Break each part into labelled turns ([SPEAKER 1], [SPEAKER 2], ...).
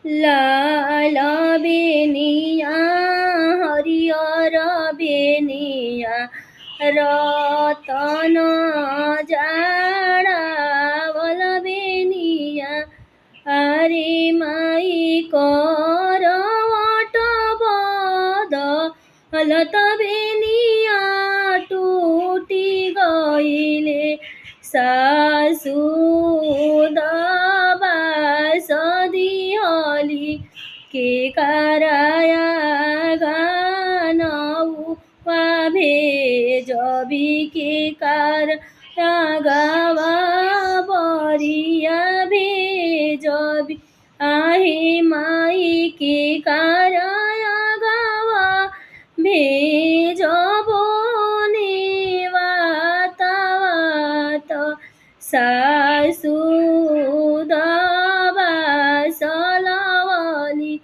[SPEAKER 1] लाल बेनिया हरियर बेनिया रतन जाडावल बेनिया आरे माई करवट बदलत बेनिया टूटी गइले सासु दबास दिहली के कराया गानौ वा भेजबी के कराया गावा बरिया भेजबी आहे माई के कराया गावा भेजबो नेवात सासु दबास लावली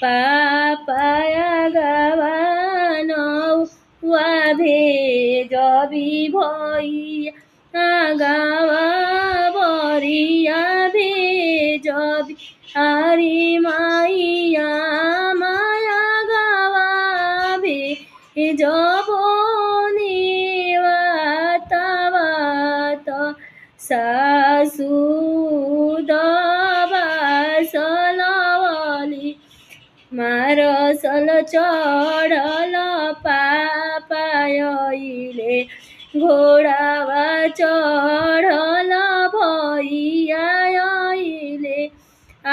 [SPEAKER 1] पापाया गावानौ वा भेजबी भैया गावा बरिया भेजबी आरे माइया माया गावा भेजबो नेवात सासु दबास लावली मारसल चढल पापायले घोडावा चढल भैयाले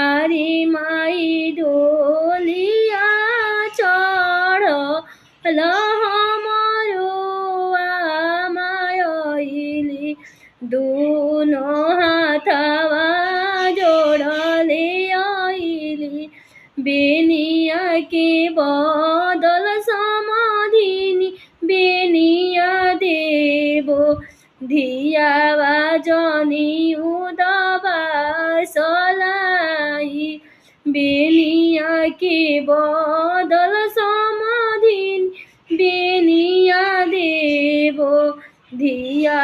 [SPEAKER 1] आरे माई डोलिया चढल हमरो आमायले दुनो हाथवा जोडले आइली बेनिया के बदल समाधिनी बेनिया देबो धियावा जनी उदबासलाई बेनिया के बदल समाधिनी बेनिया देबो धिया